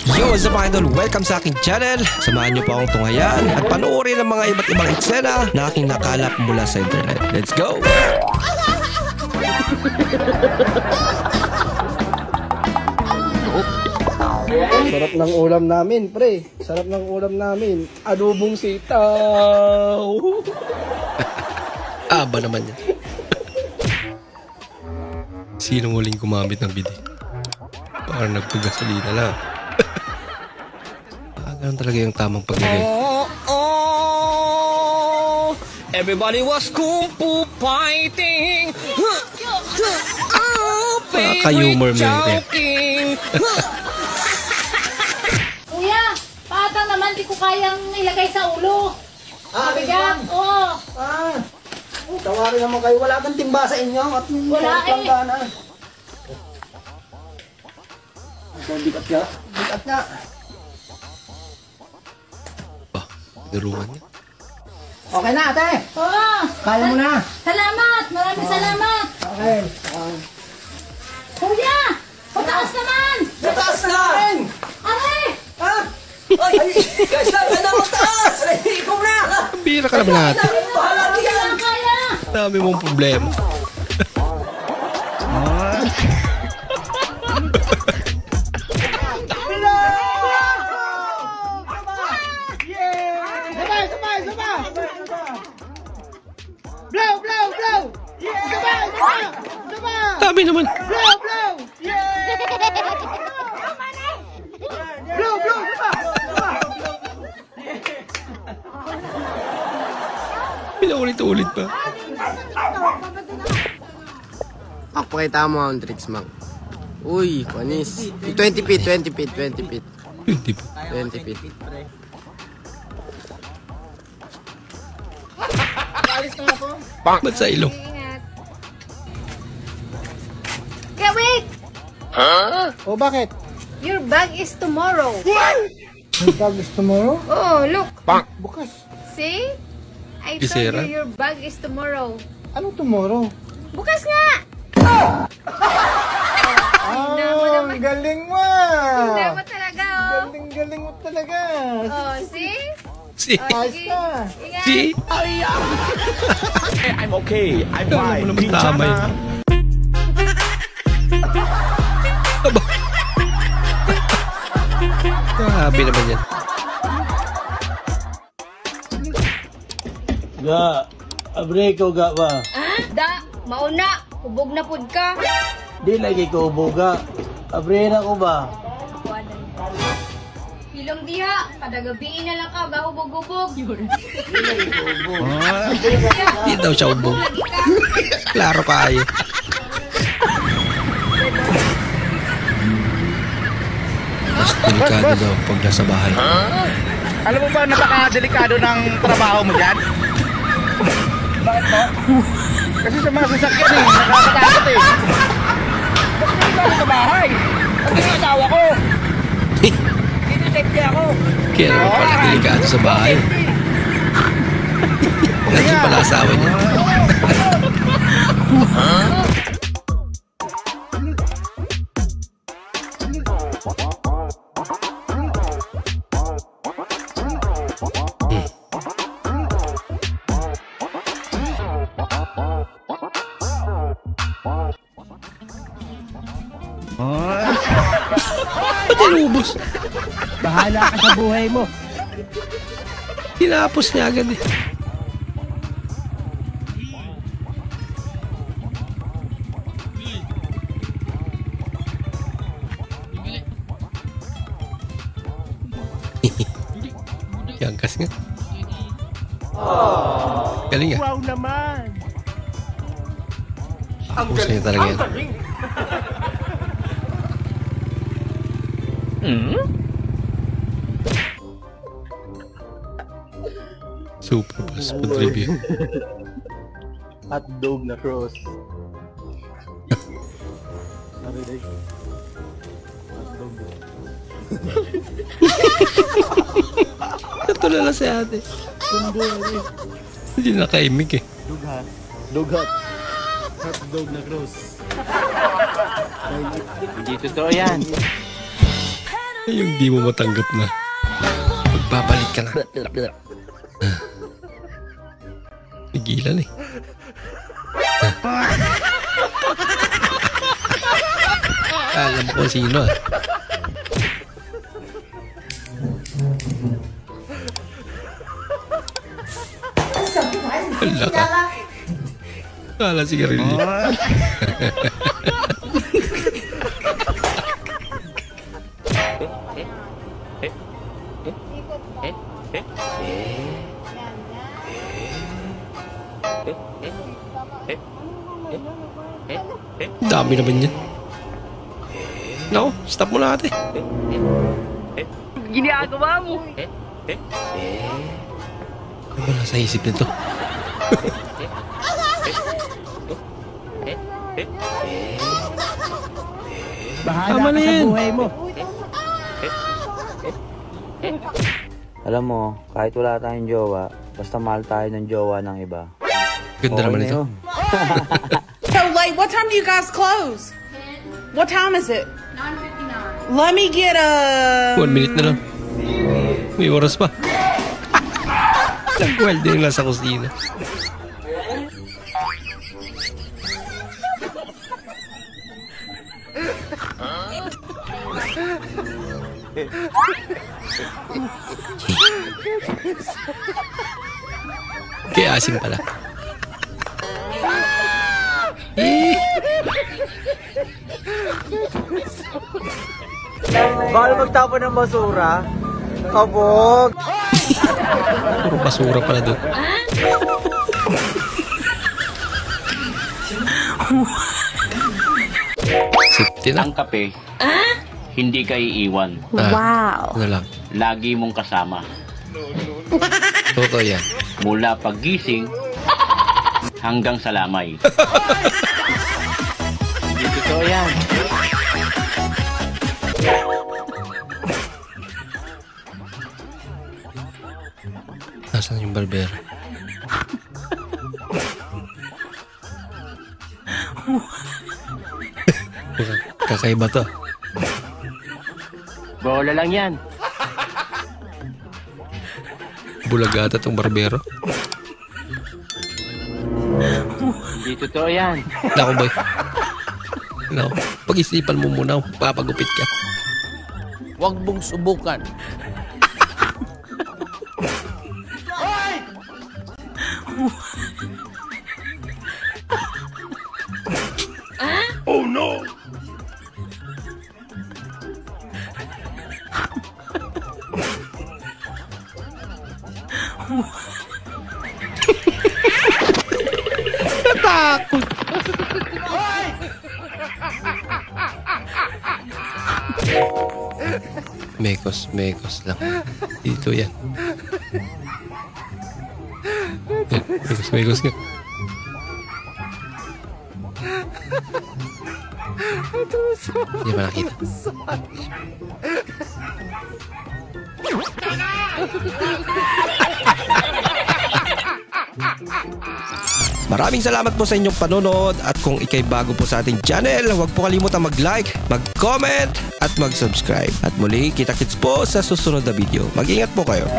Yo, what's up mga idol? Welcome sa aking channel. Samahan niyo po akong tunghayan at panoorin ang mga iba't ibang eksena na aking nakalap mula sa internet. Let's go! Sarap ng ulam namin, pre. Sarap ng ulam namin. Adobong sitaw. Aba naman yan. Sinong huling kumamit ng bidi? Parang nagpagasolina lang. Ganun talaga yung tamang paglagay. Everybody was kung fu fighting. Kaka-humor mo yun. Kuya, patang naman, di ko kayang ilagay sa ulo. Mabigat, oo. Tawarin naman kayo. Wala bang timba sa inyo? At Wala eh. Bigat nga. Bigat nga. Niruan niya. Okay na, ate. Oo. Kaya mo na. Salamat, maraming salamat. Okay. Kuya, pataas naman. Mataas na! Are, Ha? Ay! Guys, na mo taas! Ay, ikaw na! Bira ka naman natin. Bahala hindi yan! lang kaya. Dami mong problema. Blow! Blow! Blow! Sabay! Sabay! Sabay! Dami naman. Blow! Blow! Yeah! Blow! Blow! Sabay! Pinaulit-ulit pa. Pakita mo ang tricks, Mang. Uy, panis. 20 feet, 20 feet, 20 feet. Hindi pa. 20 feet. Ba't sa ilong? Okay, wait! Oh, bakit? Your bag is tomorrow. May bag is tomorrow? Oh, look. Bukas. See? I told Isera? you your bag is tomorrow. Anong tomorrow? Bukas nga! Ang galing mo! Hindi mo talaga, oh. Galing mo talaga. Oh, see? Si. Ayos na. Ingat. Si. I'm okay. I'm Alam mo fine. naman tama yun. Aba. Grabe naman yan. Ga, abre ko ga ba? Da, mauna. Hubog na pud ka. Di lagi ko buga. Abre na ko ba? Hilong diha. Kada gabi na lang ka. Gahubog-hubog. Hindi daw siya ubog. Klaro kayo. Mas delikado daw pag nasa bahay. Alam mo ba napaka-delikado ng trabaho mo dyan? Bakit po? Kasi sa mga sasakyan nakakatakot eh. Bakit hindi ako sa bahay? Ang ginagawa ko. Hindi safety ako. Kaya naman pala delikado sa bahay. Nandiyan pala asawa niya. Ba't inubos? Bahala ka sa buhay mo. Tinapos niya agad eh. Yangkas nga. Galing ah. Wow naman. Tapos niya talaga yan. Super fast food review. Hotdog na cross. Narinig. Hotdog. Natulala si ate. Hindi nakaimik eh. Dughat. Dughat. Hotdog na cross. Hindi totoo yan. Yung di mo matanggap na. Magbabalik ka na. Pigilan eh. Alam ko sino ah. Wala ka. Kala sigarilyo. Dami naman yan. No, stop mo natin. Ginagawa mo. Ano ba nasa isip nito? Tama na yan. Alam mo, kahit wala tayong jowa, basta mahal tayo ng jowa ng iba. Ganda naman ito. So, like, what time do you guys close? What time is it? 9:59. Let me get a... 1 minute na lang. May oras pa. Nag-welding lang sa kusina. Kaya asim pala. Bawal magtapon ng basura. Kabog! Puro basura pala doon. Safety na. Ang kape, hindi ka iiwan. Wow. Ano lang. Lagi mong kasama. Totoo yan. Mula paggising hanggang sa lamay. Hindi totoo yan. Nasaan yung barbero? Kakaiba to. Bola lang yan. Bulag ata tong barbero. Hindi totoo yan. Nako boy. Nako. Pag-isipan mo muna. Papagupit ka. Huwag mong subukan. Oh no! Natakot! Mekos lang. Dito yan. Mekos nga. Hindi ba nakita? Maraming salamat po sa inyong panonood at kung ikay bago po sa ating channel, huwag po kalimutan mag-like, mag-comment at mag-subscribe. At muli, kita-kits po sa susunod na video. Mag-ingat po kayo.